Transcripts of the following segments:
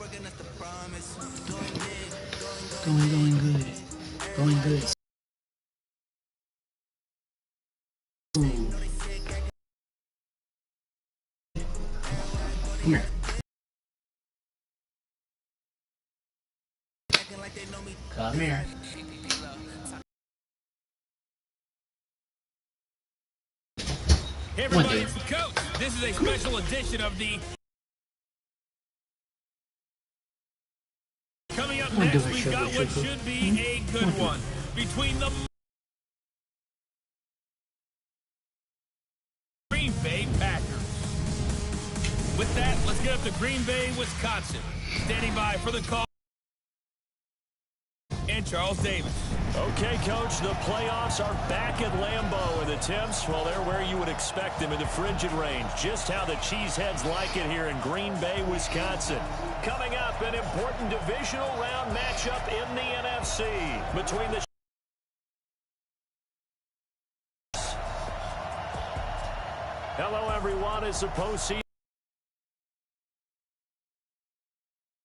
Going good. Going good. Ooh. Come here. Come here. Hey everybody, it's the coach. This is a special edition of the... Coming up next, we've got what should be a good one between the Green Bay Packers. With that, let's get up to Green Bay, Wisconsin. Standing by for the call, and Charles Davis. Okay, Coach, the playoffs are back at Lambeau, and the temps, well, they're where you would expect them in the frigid range. Just how the Cheeseheads like it here in Green Bay, Wisconsin. Coming up, an important divisional round matchup in the NFC between the... Hello, everyone. It's the postseason.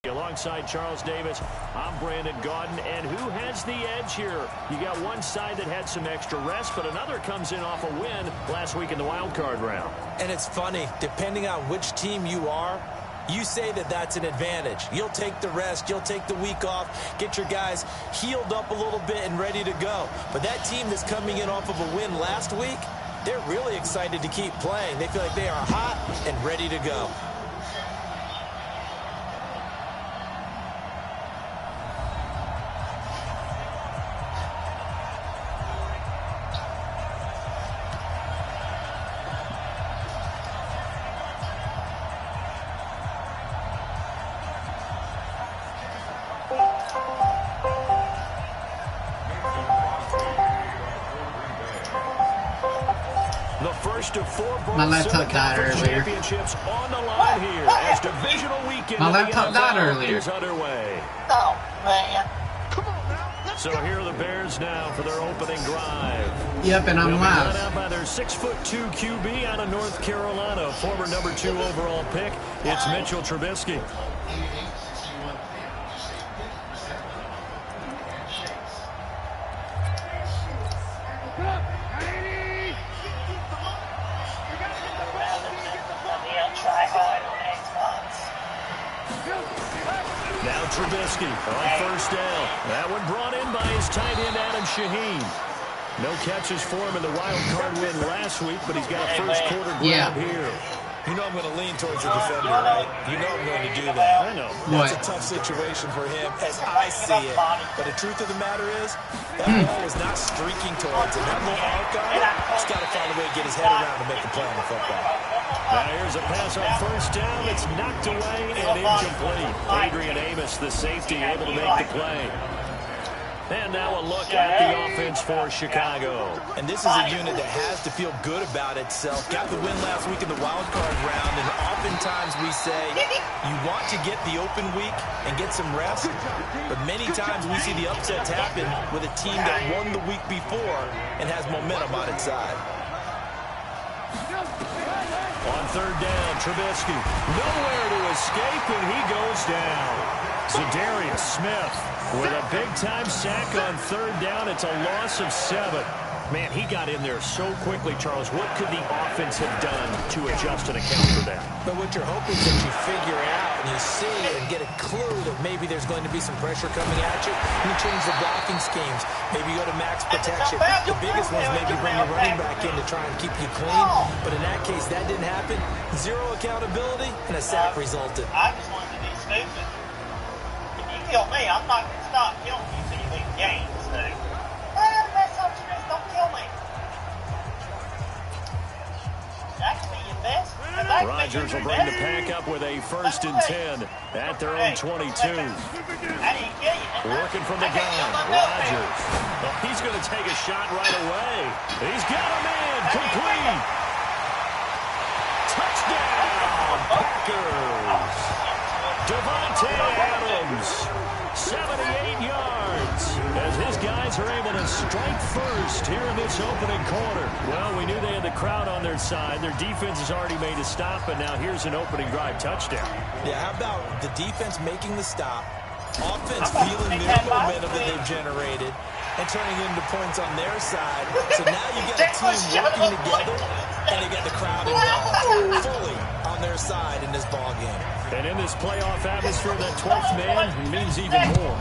Alongside Charles Davis, I'm Brandon Gaudin, and who has the edge here? You got one side that had some extra rest, but another comes in off a win last week in the wild card round. And it's funny, depending on which team you are, you say that that's an advantage. You'll take the rest, you'll take the week off, get your guys healed up a little bit and ready to go. But that team that's coming in off of a win last week, they're really excited to keep playing. They feel like they are hot and ready to go. My laptop died earlier. On the line here as divisional weekend. My laptop died earlier. Oh, man. Come on now. So here are the Bears now for their opening drive. Yep, and I'm live. Led out by their 6'2" QB out of North Carolina, former number 2 overall pick. It's Mitchell Trubisky. Now Trubisky on first down. That one brought in by his tight end, Adam Shaheen. No catches for him in the wild card win last week, but he's got a first quarter grab here. You know I'm going to lean towards the defender, right? You know I'm going to do that. I know. That's a tough situation for him as I see it. But the truth of the matter is, that ball was not streaking towards him. That little arc on it, he's got to find a way to get his head around to make a play on the football. Now here's a pass on first down. It's knocked away and incomplete. Adrian Amos, the safety, able to make the play. And now a look at the offense for Chicago. And this is a unit that has to feel good about itself. Got the win last week in the wild card round, and oftentimes we say you want to get the open week and get some rest, but many times we see the upsets happen with a team that won the week before and has momentum on its side. On third down, Trubisky nowhere to escape, and he goes down. Zadarius Smith with a big-time sack on third down. It's a loss of 7. Man, he got in there so quickly, Charles. What could the offense have done to adjust and account for that? But what you're hoping is that you figure out and you see and get a clue that maybe there's going to be some pressure coming at you. You change the blocking schemes. Maybe you go to max protection. The biggest one is maybe bring your running back in to try and keep you clean. But in that case, that didn't happen. Zero accountability, and a sack resulted. I just wanted to be stupid. If you kill me, I'm not going to stop killing you till you leave the game, so. Don't kill me. That could be your best. Rodgers will bring the pack up with a 1st and 10 at their own 22. Working from the gun, Rodgers. Well, he's going to take a shot right away. He's got him in, complete. Touchdown, Packers. Devontae Adams, 78 yards. As his guys are able to strike first here in this opening quarter. Well, we knew they had the crowd on their side. Their defense has already made a stop, and now here's an opening drive touchdown. Yeah, how about the defense making the stop, offense feeling their momentum that they've generated, and turning into points on their side. So now you get a team working together, and they get the crowd involved fully on their side in this ball game. And in this playoff atmosphere, that 12th man means even more.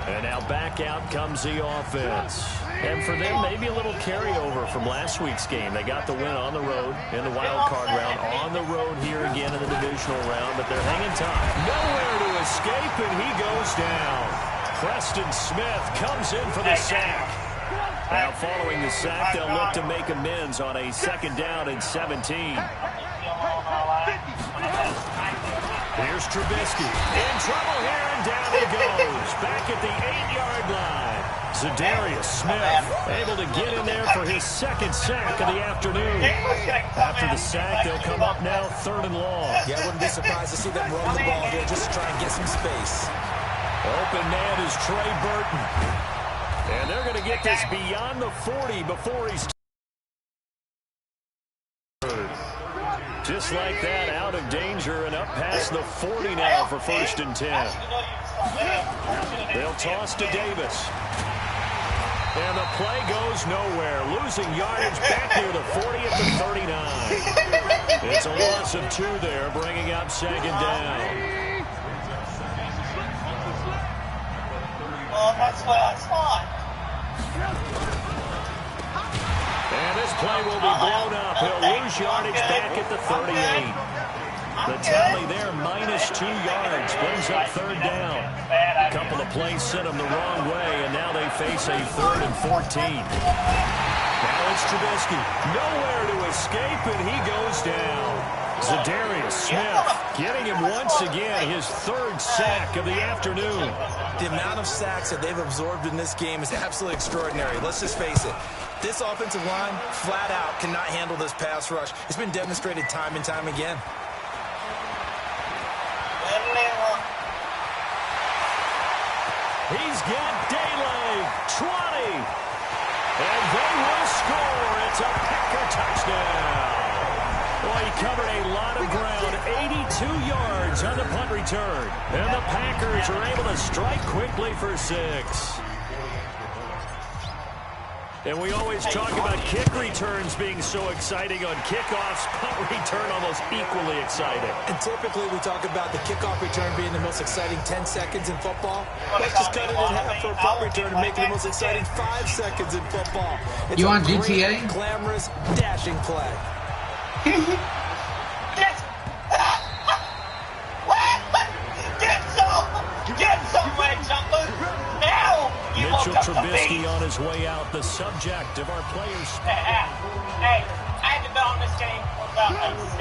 And now back out comes the offense. And for them, maybe a little carryover from last week's game. They got the win on the road in the wild card round, on the road here again in the divisional round, but they're hanging tough. Nowhere to escape, and he goes down. Preston Smith comes in for the sack. Now following the sack, they'll look to make amends on a 2nd down and 17. Here's Trubisky. In trouble here, and down he goes. Back at the 8-yard line. Zadarius Smith able to get in there for his 2nd sack of the afternoon. After the sack, they'll come up now 3rd and long. Yeah, I wouldn't be surprised to see them run the ball here just to try and get some space. Open man is Trey Burton. And they're going to get this beyond the 40 before he's... Just like that, out of danger and up past the 40 now for 1st and 10. They'll toss to Davis. And the play goes nowhere. Losing yardage back near the 40 at the 39. It's a loss of 2 there, bringing up 2nd down. Oh, that's what I thought. And this play will be blown up. He'll lose yardage back at the 38. The tally there, -2 yards, brings up 3rd down. A couple of plays sent them the wrong way, and now they face a 3rd and 14. Now it's Trubisky. Nowhere to escape, and he goes down. Zadarius Smith getting him once again, his 3rd sack of the afternoon. The amount of sacks that they've absorbed in this game is absolutely extraordinary. Let's just face it. This offensive line, flat out, cannot handle this pass rush. It's been demonstrated time and time again. He's got daylight, 20. And they will score. It's a Packer touchdown. Well, he covered a lot of ground, 82 yards on the punt return. And the Packers are able to strike quickly for 6. And we always talk about kick returns being so exciting on kickoffs. Punt return almost equally exciting. And typically we talk about the kickoff return being the most exciting 10 seconds in football. Let's just cut it in half for a punt return and make it the most exciting 5 seconds in football. It's you on great, GTA? Glamorous, dashing play. Get some red jumpers now! Mitchell Trubisky on his way out, the subject of our players. Hey, I had to bet on this game.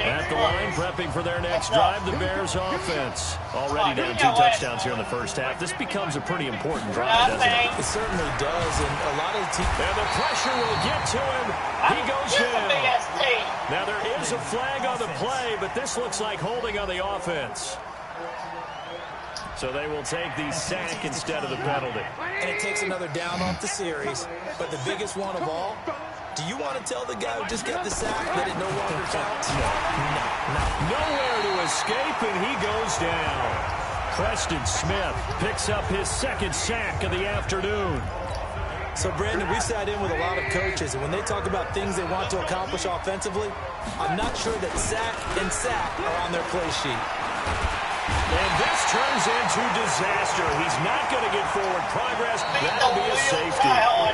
At the line, prepping for their next drive, the Bears offense. Already down 2 touchdowns here in the first half. This becomes a pretty important drive, doesn't it? It certainly does, and a lot of the teams... And the pressure will get to him. He goes down. Now, there is a flag on the play, but this looks like holding on the offense. So they will take the sack instead of the penalty. And it takes another down off the series. But the biggest one of all, do you want to tell the guy who just got the sack that it no longer counts? No. Nowhere to escape, and he goes down. Preston Smith picks up his 2nd sack of the afternoon. So, Brandon, we've sat in with a lot of coaches, and when they talk about things they want to accomplish offensively, I'm not sure that sack and sack are on their play sheet. And this turns into disaster. He's not going to get forward progress. That'll be a safety.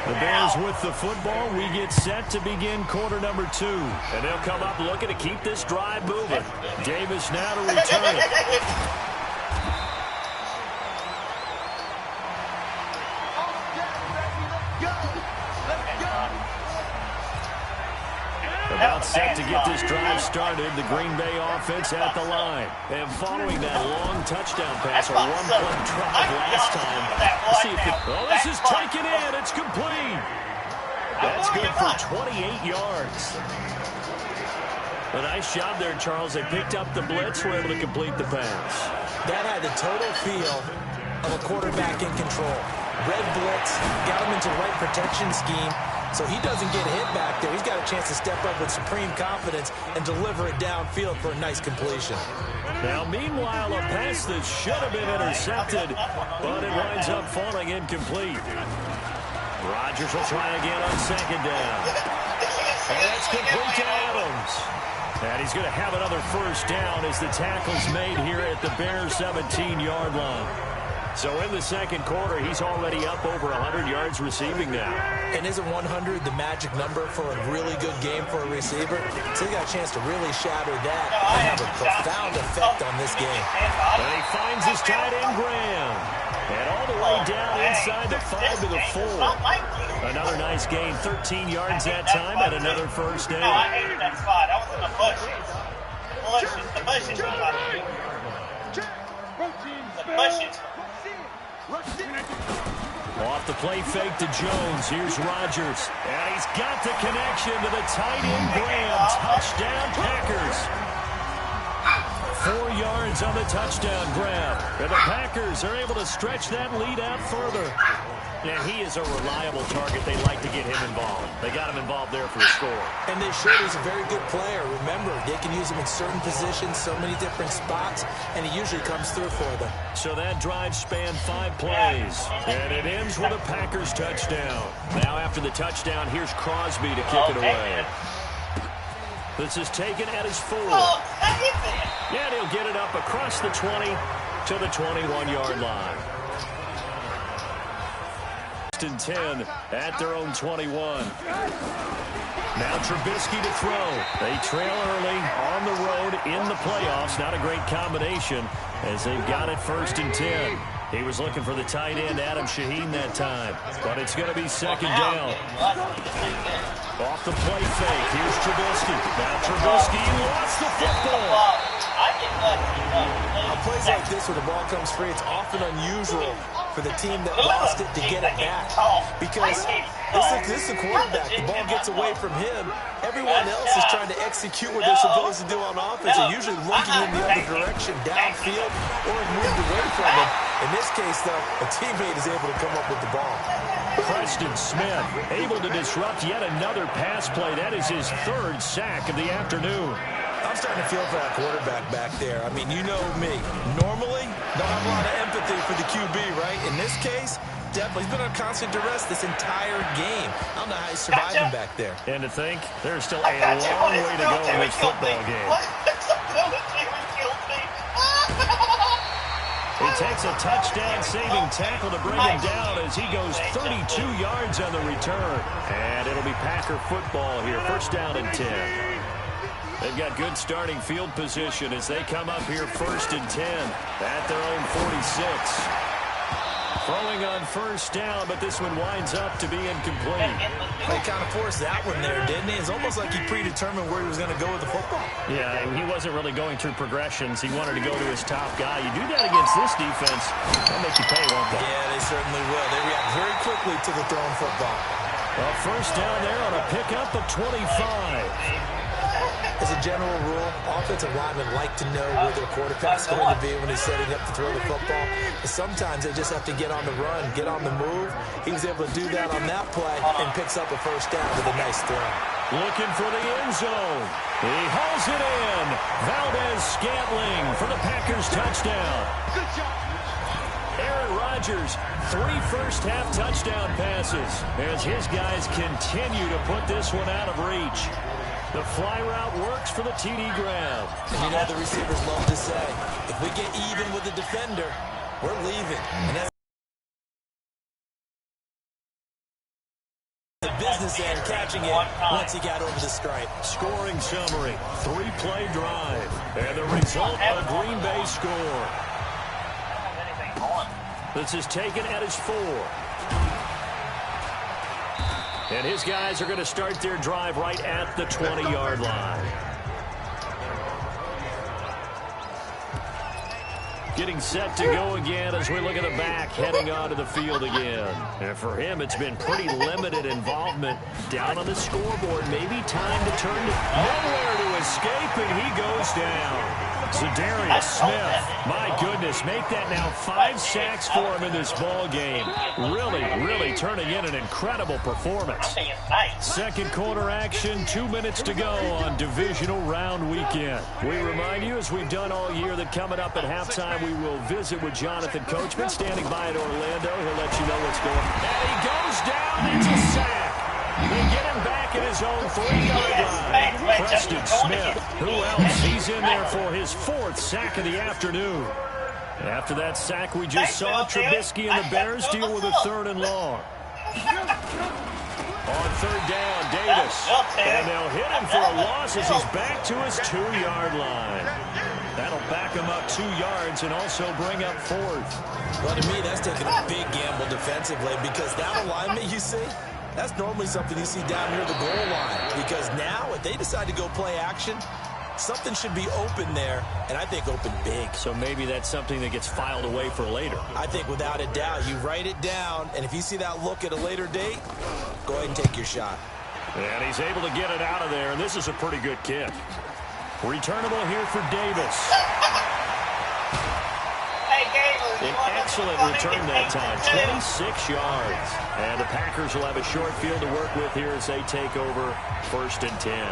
The Bears with the football. We get set to begin quarter number 2. And they'll come up looking to keep this drive moving. Davis now to return it. About set to get this drive started. The Green Bay offense at the line. And following that long touchdown pass, a one-point drive last time. Let's see if this is taken in. It's complete. That's good for 28 yards. A nice job there, Charles. They picked up the blitz, were able to complete the pass. That had the total feel of a quarterback in control. Red blitz, got him into the right protection scheme, so he doesn't get hit back there. He's got a chance to step up with supreme confidence and deliver it downfield for a nice completion. Now, meanwhile, a pass that should have been intercepted, but it winds up falling incomplete. Rodgers will try again on second down. And that's complete to Adams. And he's going to have another first down as the tackle's made here at the Bears' 17-yard line. So in the second quarter, he's already up over 100 yards receiving now. And isn't 100 the magic number for a really good game for a receiver? So he got a chance to really shatter that and have a profound effect on this game. And he finds his tight end, Graham. And all the way down inside the 5 to the 4. Another nice gain, 13 yards that time, and another first down. No, I hated that spot. I was in the bushes. The bushes. The bushes. Off the play fake to Jones. Here's Rodgers. And he's got the connection to the tight end, Graham. Touchdown, Packers. 4 yards on the touchdown grab. And the Packers are able to stretch that lead out further. Yeah, he is a reliable target. They like to get him involved. They got him involved there for a score. And they showed he's a very good player. Remember, they can use him in certain positions, so many different spots, and he usually comes through for them. So that drive spanned 5 plays, and it ends with a Packers touchdown. Now after the touchdown, here's Crosby to kick it away. This is taken at his 4. And he'll get it up across the 20 to the 21-yard line. 10 at their own 21. Now Trubisky to throw. They trail early on the road in the playoffs. Not a great combination as they've got it 1st and 10. He was looking for the tight end, Adam Shaheen, that time. But it's going to be second down. Off the play fake. Here's Trubisky. Now Trubisky lost the football. On plays like this where the ball comes free, it's often unusual for the team that lost it to get it back. Because this is a quarterback. The ball gets away from him. Everyone else is trying to execute what they're supposed to do on offense. They're usually looking in the other direction, downfield, or moved away from him. In this case, though, a teammate is able to come up with the ball. Preston Smith able to disrupt yet another pass play. That is his 3rd sack of the afternoon. I'm starting to feel for that quarterback back there. I mean, you know me. Normally, don't have a lot of empathy for the QB, right? In this case, definitely. He's been on constant duress this entire game. I don't know how he's surviving back there. And to think, there's still a long way to go in this football game. He takes a touchdown-saving tackle to bring him down as he goes 32 yards on the return. And it'll be Packer football here. 1st down and 10. They've got good starting field position as they come up here 1st and 10 at their own 46. Throwing on 1st down, but this one winds up to be incomplete. They kind of forced that one there, didn't he? It's almost like he predetermined where he was going to go with the football. Yeah, he wasn't really going through progressions. He wanted to go to his top guy. You do that against this defense, they'll make you pay, won't they? Yeah, they certainly will. They react very quickly to the thrown football. Well, 1st down there on a pickup of 25. As a general rule, offensive linemen like to know where their quarterback's going to be when he's setting up to throw the football. But sometimes they just have to get on the run, get on the move. He was able to do that on that play and picks up a 1st down with a nice throw. Looking for the end zone. He hauls it in. Valdez-Scantling for the Packers touchdown. Good job. Aaron Rodgers, 3 first-half touchdown passes as his guys continue to put this one out of reach. The fly route works for the TD grab. And you know the receivers love to say, if we get even with the defender, we're leaving. And that's the business end catching it once he got over the stripe. Scoring summary, 3-play drive. And the result, a Green Bay score. This is taken at his 4. And his guys are going to start their drive right at the 20-yard line. Getting set to go again as we look at the back heading onto the field again. And for him, it's been pretty limited involvement. Down on the scoreboard, maybe time to turn to nowhere to escape, and he goes down. Zadarius Smith, my goodness, make that now 5 sacks for him in this ball game. Really turning in an incredible performance. Second quarter action, 2 minutes to go on divisional round weekend. We remind you, as we've done all year, that coming up at halftime, we will visit with Jonathan Coachman, standing by at Orlando. He'll let you know what's going on. And he goes down. It's a sack. They get him back at his own 3-yard line. Preston Smith, who else? He's in there for his 4th sack of the afternoon. After that sack we just saw, Trubisky and the Bears deal with a 3rd and long. On 3rd down, Davis. And they'll hit him for a loss as he's back to his 2-yard line. That'll back him up 2 yards and also bring up 4th. Well, to me, that's taking a big gamble defensively, because that alignment you see, that's normally something you see down near the goal line. Because now, if they decide to go play action, something should be open there, and I think open big. So maybe that's something that gets filed away for later. I think without a doubt, you write it down, and if you see that look at a later date, go ahead and take your shot. And he's able to get it out of there, and this is a pretty good kick. Returnable here for Davis. An excellent return that time, 26 yards. And the Packers will have a short field to work with here as they take over 1st and 10.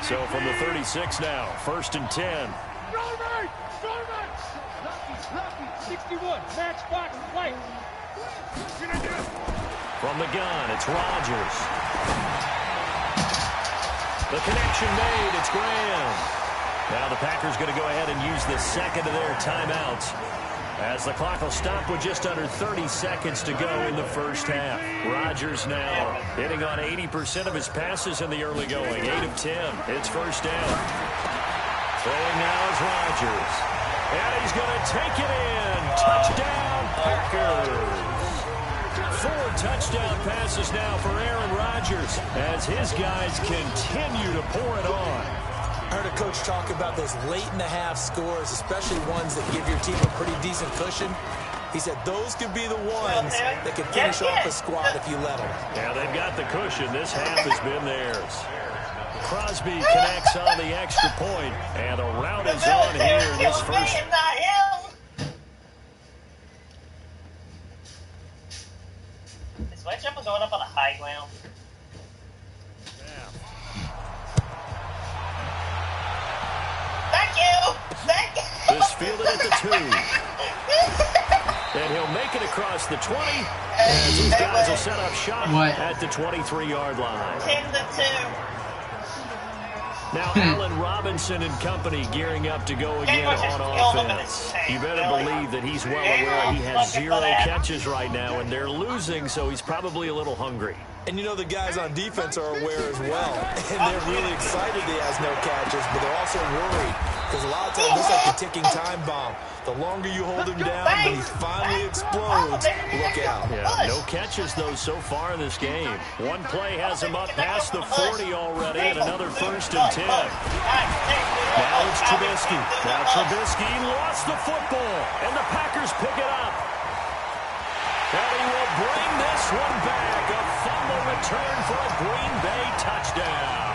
So from the 36 now, 1st and 10. Lucky, 61, match box, play. From the gun, it's Rodgers. The connection made, it's Graham. Now the Packers going to go ahead and use the 2nd of their timeouts, as the clock will stop with just under 30 seconds to go in the 1st half. Rodgers now hitting on 80% of his passes in the early going. 8 of 10. It's 1st down. Throwing now is Rodgers. And he's going to take it in. Touchdown, Packers. 4 touchdown passes now for Aaron Rodgers as his guys continue to pour it on. I heard a coach talk about those late-in-the-half scores, especially ones that give your team a pretty decent cushion. He said those could be the ones that could finish off a squad if you let them. Yeah, they've got the cushion. This half has been theirs. Crosby connects on the extra point, and the route is on here in this first. Is my jumper going up on a high ground? Thank you! This fielded at the 2. And he'll make it across the 20. And these guys will set up shop at the 23-yard line. 10-2. Now Allen Robinson and company gearing up to go again on offense. You better believe that he's well aware he has 0 catches right now, and they're losing, so he's probably a little hungry. And you know the guys on defense are aware as well. And they're really excited he has no catches, but they're also worried. Because a lot of times, it's like the ticking time bomb. The longer you hold him down, when he finally explodes, look out. Yeah, no catches, though, so far in this game. One play has him up past the 40 already, and another 1st and 10. Now it's Trubisky. Now Trubisky lost the football, and the Packers pick it up. And he will bring this one back. A fumble return for a Green Bay touchdown.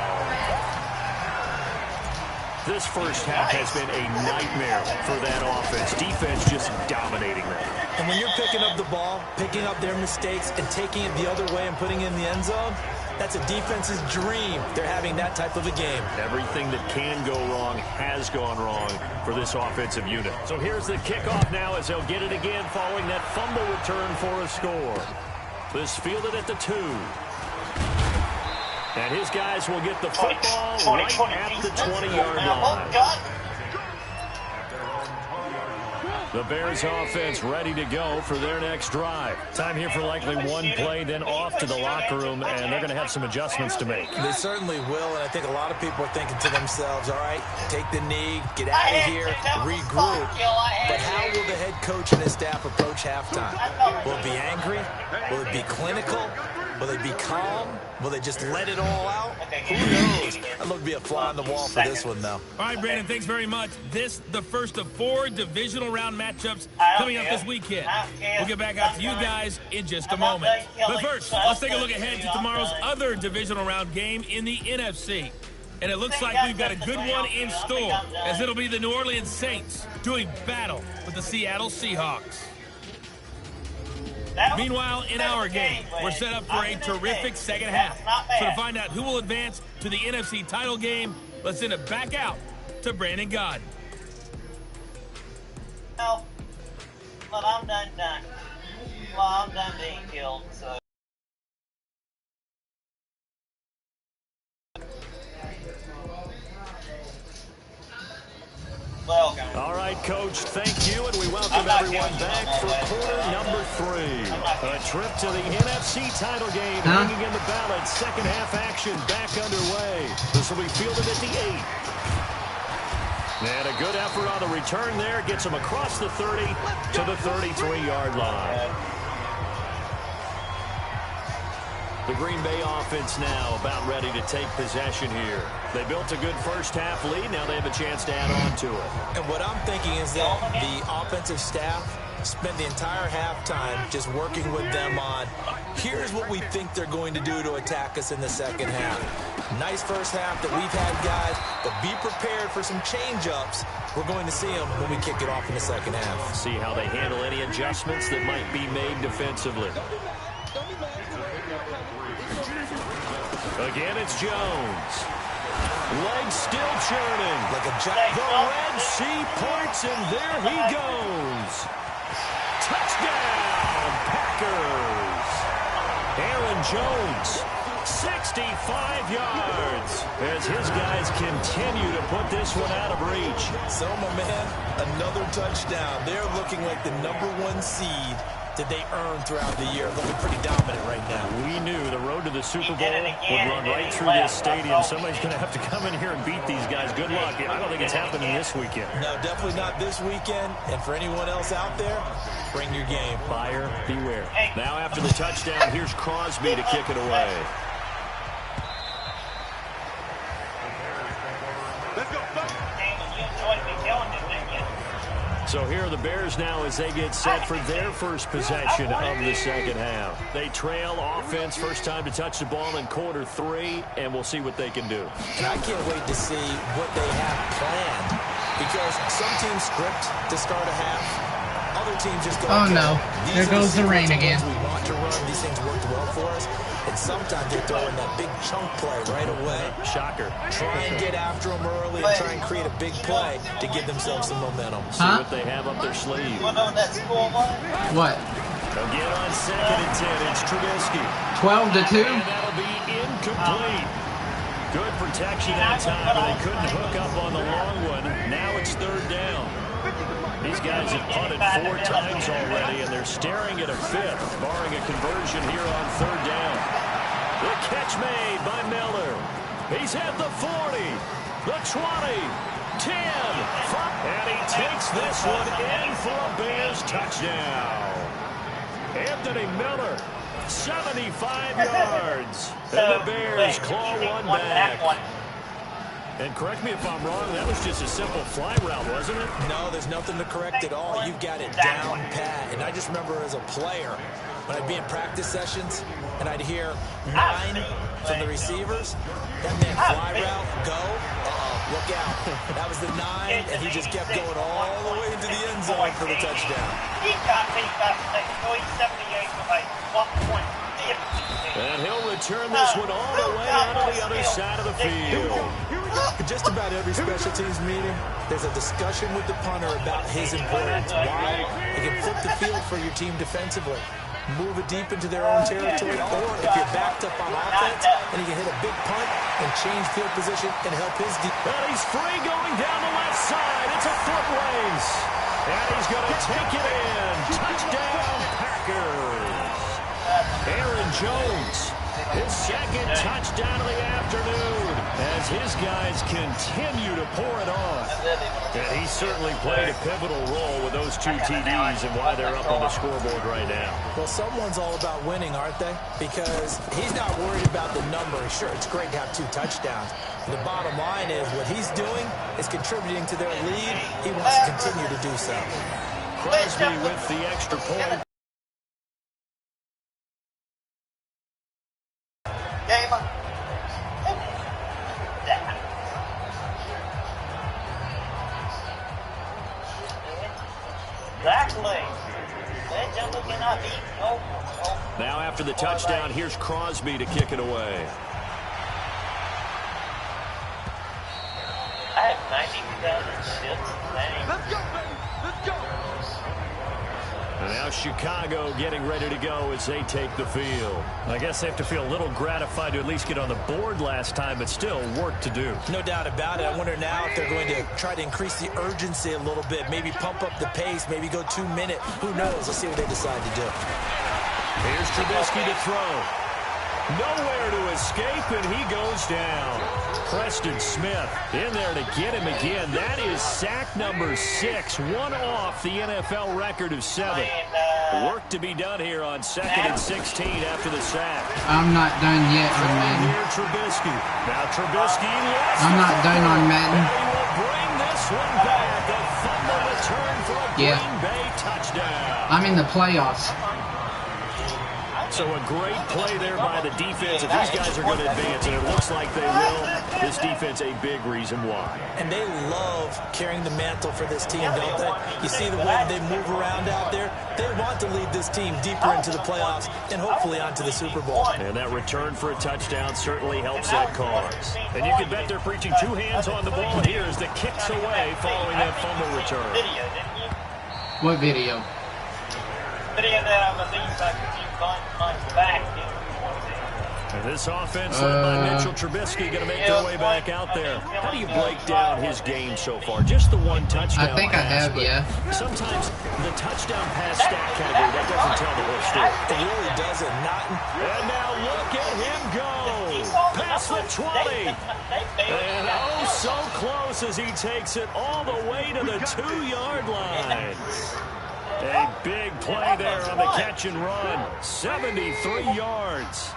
This first half has been a nightmare for that offense. Defense just dominating them. And when you're picking up the ball, picking up their mistakes, and taking it the other way and putting it in the end zone, that's a defense's dream. They're having that type of a game. Everything that can go wrong has gone wrong for this offensive unit. So here's the kickoff now as they'll get it again following that fumble return for a score. This fielded at the 2. And his guys will get the football right at the 20-yard line. The Bears offense ready to go for their next drive. Time here for likely one play, then off to the locker room, and they're going to have some adjustments to make. They certainly will, and I think a lot of people are thinking to themselves, all right, take the knee, get out of here, regroup. But how will the head coach and his staff approach halftime? Will it be angry? Will it be clinical? Will they be calm? Will they just let it all out? Who knows? That look to be a fly on the wall for this one, though. All right, Brandon, thanks very much. This, the first of 4 divisional round matchups coming up this weekend. We'll get back out to you guys in just a moment. But first, let's take a look ahead to tomorrow's other divisional round game in the NFC. And it looks like we've got a good one in store, as it'll be the New Orleans Saints doing battle with the Seattle Seahawks. Meanwhile, in our game, we're set up for a terrific second half. So to find out who will advance to the NFC title game, let's send it back out to Brandon God. Well, I'm done. Well, I'm done being killed, so. Welcome. All right, Coach, thank you, and we welcome everyone back for quarter number 3. A trip to the NFC title game, hanging in the balance. Second half action back underway. This will be fielded at the 8. And a good effort on the return there. Gets him across the 30 to the 33-yard line. The Green Bay offense now about ready to take possession here. They built a good first half lead. Now they have a chance to add on to it. And what I'm thinking is that the offensive staff spent the entire halftime just working with them on, here's what we think they're going to do to attack us in the second half. Nice first half that we've had, guys, but be prepared for some change-ups. We're going to see them when we kick it off in the second half. See how they handle any adjustments that might be made defensively. Again, it's Jones. Legs still churning. Like a the Red Sea parts, and there he goes. Touchdown, Packers. Aaron Jones, 65 yards, as his guys continue to put this one out of reach. So, my man, another touchdown. They're looking like the #1 seed that they earned throughout the year. Looking pretty dominant right now. We knew the road to the Super Bowl would run right through this stadium. Somebody's going to have to come in here and beat these guys. Good luck. I don't think it's happening this weekend. No, definitely not this weekend. And for anyone else out there, bring your game. Buyer beware. Now after the touchdown, here's Crosby to kick it away. So here are the Bears now as they get set for their first possession of the second half. They trail offense, first time to touch the ball in quarter 3, and we'll see what they can do. And I can't wait to see what they have planned, because some teams script to start a half. Other teams just go, oh no, there goes the rain again. We want to run. These things worked well for us. And sometimes they throw in that big chunk play right away. Shocker. Try and get after them early and try and create a big play to give themselves some momentum. See what they have up their sleeve. What? Again on 2nd and 10, it's Trubisky. 12-2? And that'll be incomplete. Good protection that time, but they couldn't hook up on the long one. Now it's 3rd down. These guys have punted 4 times already, and they're staring at a 5th, barring a conversion here on 3rd down. The catch made by Miller. He's at the 40, the 20, 10, 5, and he takes this one in for a Bears touchdown. Anthony Miller, 75 yards, and the Bears claw one back. And correct me if I'm wrong, that was just a simple fly route, wasn't it? No, there's nothing to correct at all. You've got it down pat. And I just remember as a player, when I'd be in practice sessions, and I'd hear 9 from the receivers, that meant fly route, go, look out. That was the 9, and he just kept going all the way into the end zone for the touchdown. And he'll return this one all the way out of the other side of the field. Just about every special teams meeting, there's a discussion with the punter about his importance. Why? He can flip the field for your team defensively, move it deep into their own territory, or if you're backed up on offense, then he can hit a big punt and change field position and help his defense. And he's free going down the left side. It's a foot race. And he's going to take it in. Touchdown, Packers. Aaron Jones, his 2nd touchdown of the afternoon, as his guys continue to pour it on. And he certainly played a pivotal role with those 2 TDs and why they're up on the scoreboard right now. Well, someone's all about winning, aren't they? Because he's not worried about the number. Sure, it's great to have 2 touchdowns. The bottom line is what he's doing is contributing to their lead. He wants to continue to do so. Crosby with the extra point. Exactly. Legend cannot be. Oh. Now after the touchdown, here's Crosby to kick it away. I have 90,000 shits. Let's go, baby. Let's go. And now Chicago getting ready to go as they take the field. I guess they have to feel a little gratified to at least get on the board last time, but still work to do. No doubt about it. I wonder now if they're going to try to increase the urgency a little bit, maybe pump up the pace, maybe go 2 minute. Who knows? Let's see what they decide to do. Here's Trubisky to throw. Nowhere to escape, and he goes down. Preston Smith in there to get him again. That is sack number 6, one off the NFL record of 7. Work to be done here on 2nd and 16 after the sack. I'm not done yet on Madden. Here, Trubisky. Now Trubisky. I'm not done on Madden. He will bring this one back. A fumble return for a Green Bay touchdown. I'm in the playoffs. So a great play there by the defense. If these guys are going to advance, and it looks like they will, this defense a big reason why. And they love carrying the mantle for this team, don't they? You see the way that they move around out there? They want to lead this team deeper into the playoffs and hopefully onto the Super Bowl. And that return for a touchdown certainly helps that cause. And you can bet they're preaching 2 hands on the ball here as the kicks away following that fumble return. What video? Video that I believe I could months back. And this offense led by Mitchell Trubisky going to make their way back out there. How do you break down his game so far? Just the one touchdown. I think I have, yeah. Sometimes the touchdown pass stat category, that doesn't tell the whole story. It really doesn't. And now look at him go. Past the 20. And oh, so close as he takes it all the way to the 2-yard line. A big play there on the catch and run. 73 yards.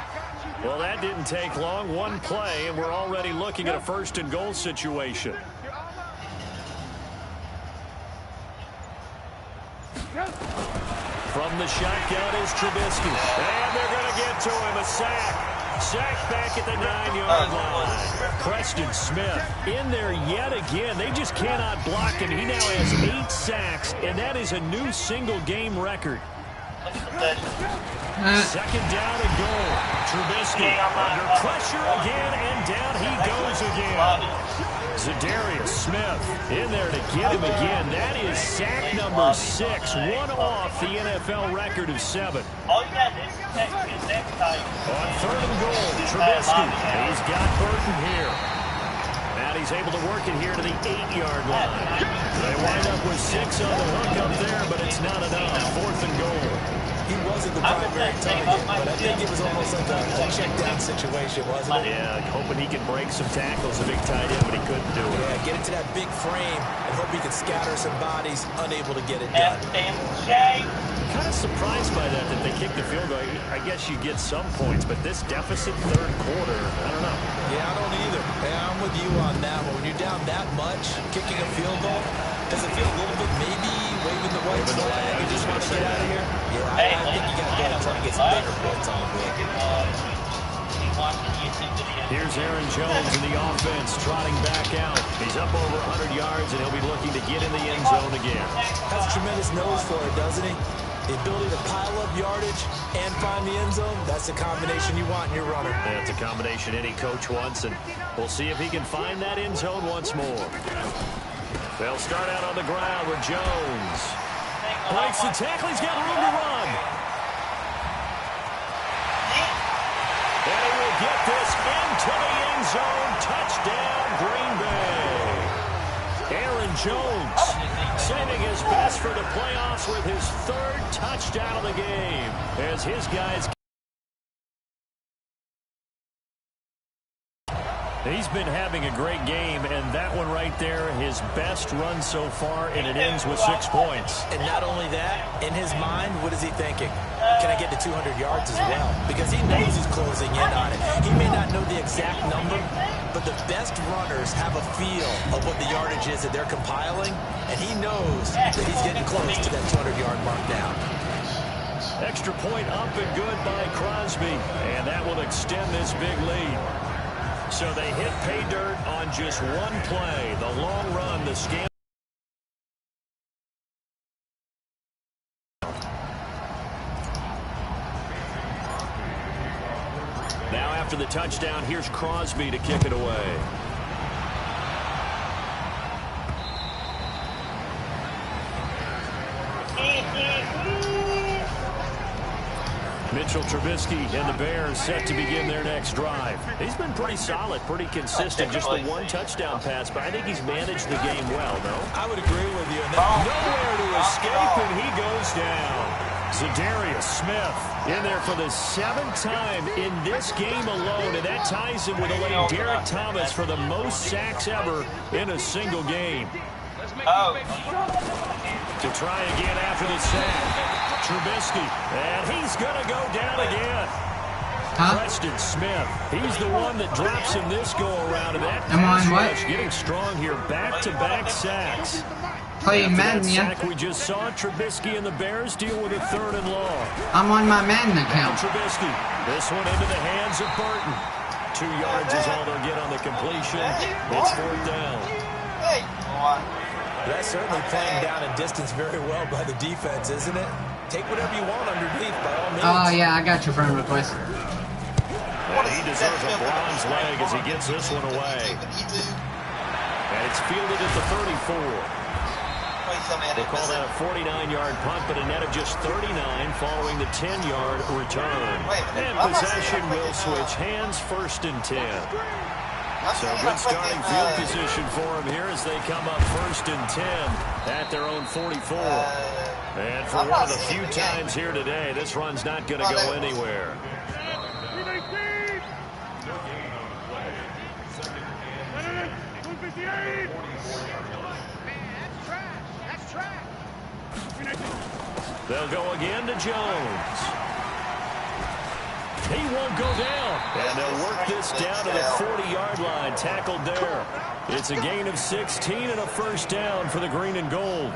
Well, that didn't take long. One play, and we're already looking at a 1st and goal situation. From the shotgun is Trubisky. And they're going to get to him. A sack. Sack back at the 9-yard line. Preston Smith in there yet again. They just cannot block him. He now has 8 sacks, and that is a new single-game record. 2nd down and goal. Trubisky under pressure again, and down he goes again. Zadarius Smith in there to get him again. That is sack number 6, one off the NFL record of 7. All you got to do is text me next time. On 3rd and goal, Trubisky. He's got Burton here. And he's able to work it here to the 8-yard line. They wind up with 6 on the hook up there, but it's not enough. 4th and goal. He wasn't the primary target, but I think it was almost like a check-down situation, wasn't it? Yeah, hoping he could break some tackles, a big tight end, but he couldn't do it. Yeah, get into that big frame and hope he could scatter some bodies, unable to get it done. Kind of surprised by that they kicked the field goal. I guess you get some points, but this deficit 3rd quarter, I don't know. Yeah, I don't either. Yeah, I'm with you on that one. When you're down that much, kicking a field goal, does it feel a little bit maybe waving the white flag and just want to get out of here? Yeah, I think you got to go and try to get some bigger points on the board. Here's Aaron Jones in the offense, trotting back out. He's up over 100 yards, and he'll be looking to get in the end zone again. Has a tremendous nose for it, doesn't he? The ability to pile up yardage and find the end zone, that's the combination you want in your runner. That's a combination any coach wants, and we'll see if he can find that end zone once more. They'll start out on the ground with Jones. Breaks the tackle. He's got room to run. And he will get this into the end zone. Touchdown, Green Bay. Aaron Jones saving his best for the playoffs with his 3rd touchdown of the game as his guys. He's been having a great game, and that one right there, his best run so far, and it ends with 6 points. And not only that, in his mind, what is he thinking? Can I get to 200 yards as well? Because he knows he's closing in on it. He may not know the exact number, but the best runners have a feel of what the yardage is that they're compiling, and he knows that he's getting close to that 200-yard mark now. Extra point up and good by Crosby, and that will extend this big lead. So they hit pay dirt on just one play. The long run, the scam. after the touchdown, here's Crosby to kick it away. Mitchell Trubisky and the Bears set to begin their next drive. He's been pretty solid, pretty consistent. Just the one touchdown pass, but I think he's managed the game well, no? I would agree with you. Nowhere to escape, and he goes down. Zadarius Smith in there for the 7th time in this game alone, and that ties him with Derek Thomas for the most sacks ever in a single game. To try again after the sack. Trubisky, and he's going to go down again. Preston Smith, he's the one that drops him this go-around. And that pass rush getting strong here, back-to-back sacks. Playing Madden, yeah. Sack we just saw Trubisky and the Bears deal with a 3rd and long. I'm on my Madden account. Trubisky, this one into the hands of Burton. 2 yards is all they'll get on the completion. It's 4th down. That's certainly playing down a distance very well by the defense, isn't it? Take whatever you want underneath, by all means. Oh, yeah, I got your friend request. And he deserves a bronze leg as he gets this one away. And it's fielded at the 34. They call that a 49-yard punt, but a net of just 39 following the 10-yard return. And possession will switch hands, 1st and 10. So good starting field position for them here as they come up 1st and 10 at their own 44. And for one of the few times here today, this run's not going to go anywhere. They'll go again to Jones. He won't go down. And they'll work this down to the 40-yard line. Tackled there. It's a gain of 16 and a 1st down for the green and gold.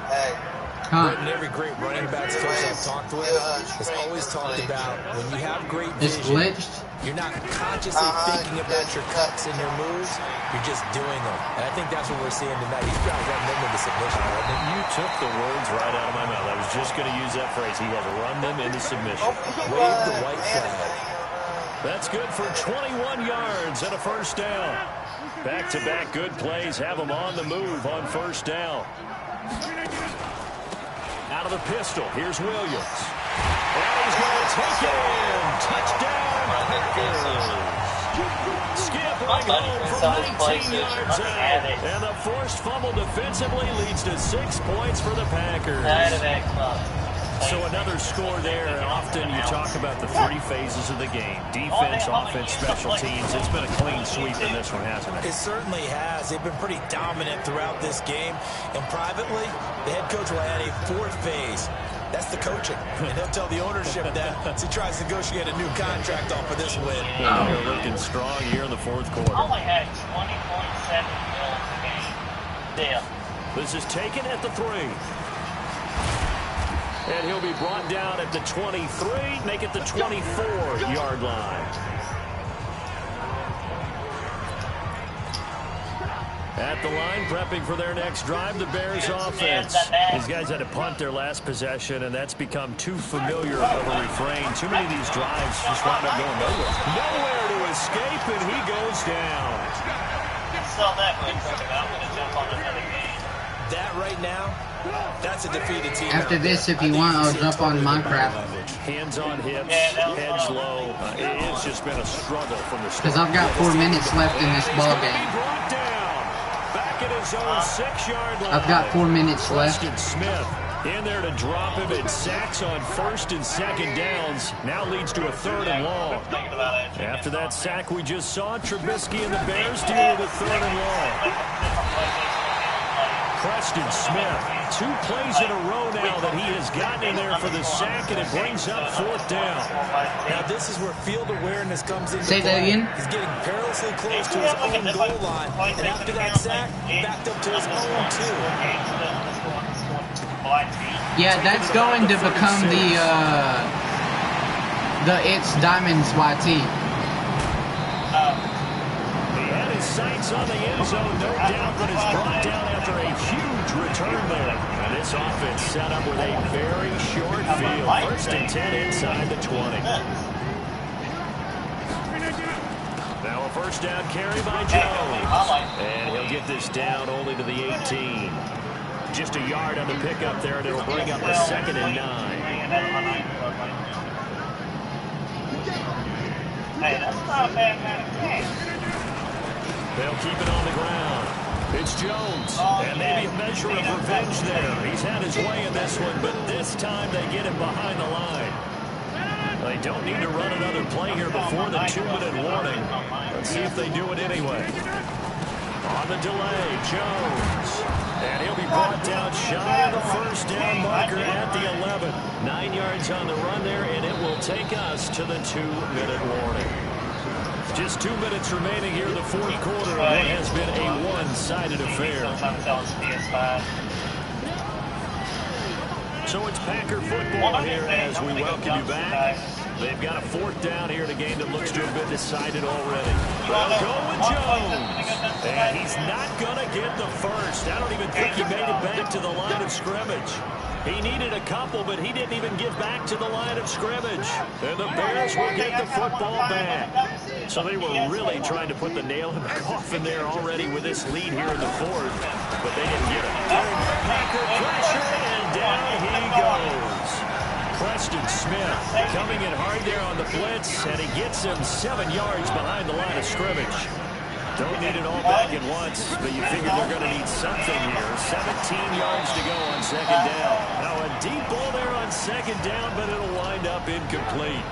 And every great running backs coach I've talked with has always talked about when you have great vision, you're not consciously thinking about your cuts and your moves, you're just doing them. And I think that's what we're seeing tonight. He's got to run them into submission. You took the words right out of my mouth. I was just going to use that phrase. He had to run them into submission. Wave the white flag. That's good for 21 yards and a 1st down. Back-to-back good plays have them on the move on 1st down. Out of the pistol, here's Williams. And he's going to take it in. Touchdown, Packers. Scampering home from 19 yards out. And the forced fumble defensively leads to 6 points for the Packers. So another score there, and often you talk about the 3 phases of the game. Defense, offense, special teams. It's been a clean sweep in this one, hasn't it? It certainly has. They've been pretty dominant throughout this game. And privately, the head coach will add a 4th phase. That's the coaching. And he'll tell the ownership that as he tries to negotiate a new contract off of this win. They're looking strong here in the 4th quarter. Only had 20.7 mils a game. This is taken at the 3. And he'll be brought down at the 23, make it the 24-yard line. At the line, prepping for their next drive, the Bears offense. These guys had to punt their last possession, and that's become too familiar of a refrain. Too many of these drives just wound up going nowhere. Nowhere to escape, and he goes down. That right now, that's a defeated team. After this, if you want, I'll jump on Minecraft. Hands on hips, heads low. It's just been a struggle from the start. Because I've got 4 minutes left in this ball game. Back at his own 6-yard line. I've got 4 minutes left. Preston Smith in there to drop him. It sacks on 1st and 2nd downs. Now leads to a 3rd and long. After that sack we just saw, Trubisky and the Bears deal with a 3rd and long. Preston Smith, 2 plays in a row now that he has gotten in there for the sack, and it brings up 4th down. Now this is where field awareness comes into play. Say that again. He's getting perilously close to his own goal line, and after that sack, backed up to his own 2. Yeah, that's going to become the It's Diamonds YT. Sights on the end zone, no doubt, but it's brought down after a huge return there. And this offense set up with a very short field. 1st and 10 inside the 20. first down carry by Jones. And he'll get this down only to the 18. Just a yard on the pickup there, and it'll bring up a 2nd and 9. Hey, that's not a bad kind of game. They'll keep it on the ground. It's Jones, and maybe a measure of revenge there. He's had his way in this one, but this time they get him behind the line. They don't need to run another play here before the 2-minute warning. Let's see if they do it anyway. On the delay, Jones. And he'll be brought down shy of the first down marker at the 11. 9 yards on the run there, and it will take us to the 2-minute warning. Just 2 minutes remaining here in the fourth quarter of what has been a one-sided affair. So it's Packer football here as we welcome you back. They've got a 4th down here in a game that looks to have been decided already. They'll go with Jones. And he's not going to get the first. I don't even think he made it back to the line of scrimmage. He needed a couple, but he didn't even get back to the line of scrimmage. And the Bears will get the football back. So they were really trying to put the nail in the coffin there already with this lead here in the 4th, but they didn't get it. Packer pressure, and down he goes. Preston Smith coming in hard there on the blitz, and he gets him 7 yards behind the line of scrimmage. Don't need it all back at once, but you figure they're going to need something here. 17 yards to go on 2nd down. Now a deep ball there on 2nd down, but it'll wind up incomplete.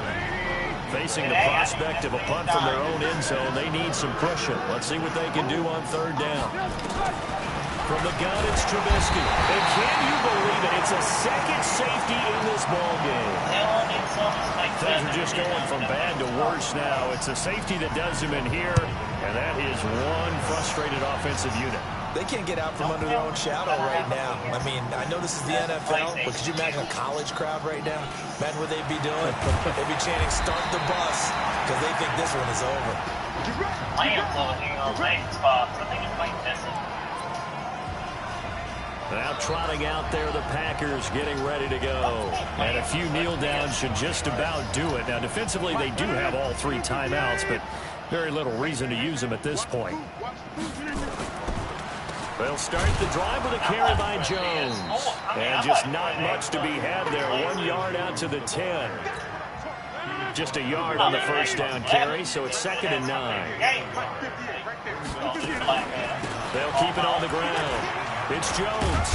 Facing the prospect of a punt from their own end zone, they need some cushion. Let's see what they can do on 3rd down. From the gun, it's Trubisky. And can you believe it? It's a 2nd safety in this ball game. Things are just going from bad to worse now. It's a safety that does him in here, and that is one frustrated offensive unit. They can't get out from under their own shadow right now. I mean, I know this is the NFL, but could you imagine a college crowd right now? Imagine what they'd be doing. They'd be chanting, "Start the bus," because they think this one is over. Lamb's looking on lane spots. I think he might miss it. Now trotting out there, the Packers getting ready to go. And a few kneel downs should just about do it. Now defensively, they do have all 3 timeouts, but very little reason to use them at this point. They'll start the drive with a carry by Jones. And just not much to be had there. 1 yard out to the 10. Just a yard on the first down carry, so it's 2nd and 9. They'll keep it on the ground. It's Jones.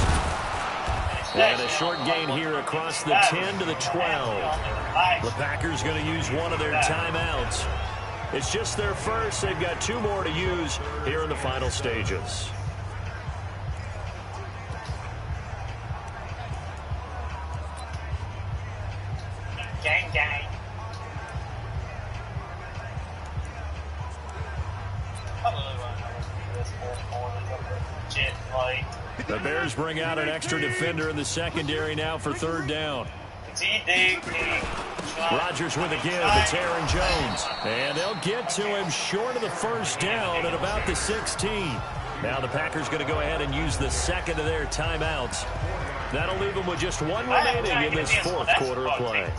And a short gain here across the 10 to the 12. The Packers going to use one of their timeouts. It's just their first. They've got 2 more to use here in the final stages. Gang, gang. The Bears bring out an extra defender in the secondary now for 3rd down. Rodgers with a give. It's Aaron Jones. And they'll get to him short of the first down at about the 16. Now the Packers going to go ahead and use the 2nd of their timeouts. That'll leave them with just 1 remaining in this 4th quarter of play.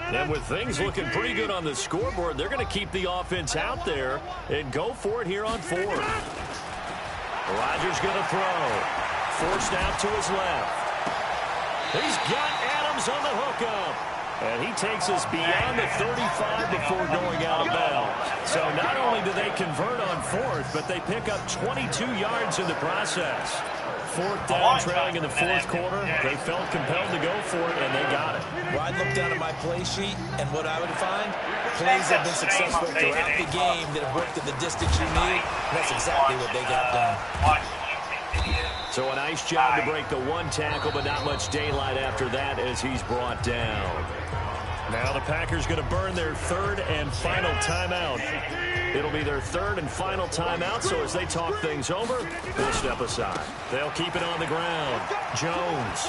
And with things looking pretty good on the scoreboard, they're going to keep the offense out there and go for it here on 4th. Rodgers going to throw. Forced out to his left. He's got Adams on the hookup. And he takes us beyond the 35 before going out of bounds. So not only do they convert on 4th, but they pick up 22 yards in the process. 4th down, trailing in the 4th quarter. They felt compelled to go for it, and they got it. Well, I'd look down at my play sheet, and what I would find, plays have been successful throughout the game that have worked at the distance you need. And that's exactly what they got done. So a nice job to break the 1 tackle, but not much daylight after that as he's brought down. Now the Packers going to burn their 3rd and final timeout. It'll be their 3rd and final timeout, so as they talk things over, they'll step aside. They'll keep it on the ground. Jones.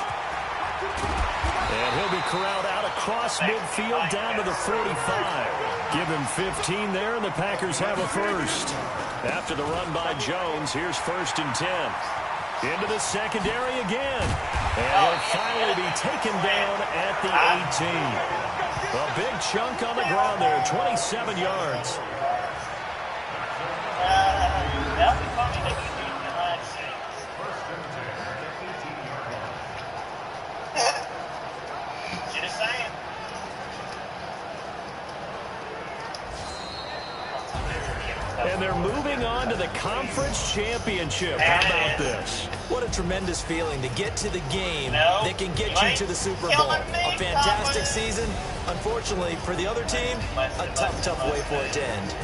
And he'll be corralled out across midfield down to the 45. Give him 15 there, and the Packers have a first. After the run by Jones, here's 1st and 10. Into the secondary again. And he'll finally be taken down at the 18. A big chunk on the ground there, 27 yards. That'll be funny that you do the last six. Just saying. And they're moving on to the conference championship. How about this? What a tremendous feeling to get to the game that can get you to the Super Bowl. A fantastic season. Unfortunately, for the other team, a tough way for it to end.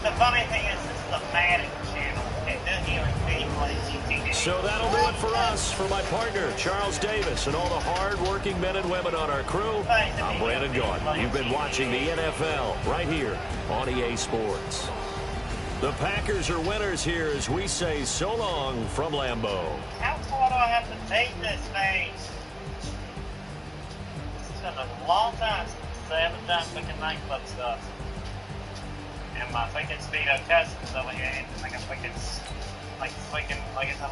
The funny thing is, this is the Madden channel. It doesn't even feed like GTD. So that'll do it for us. For my partner, Charles Davis, and all the hard-working men and women on our crew, I'm Brandon Gaudin. You've been watching the NFL right here on EA Sports. The Packers are winners here as we say so long from Lambeau. How far do I have to take this thing? It's been a long time since I haven't done freaking nightclub stuff. And my freaking speedo cousins over here, I think I'm freaking, like it's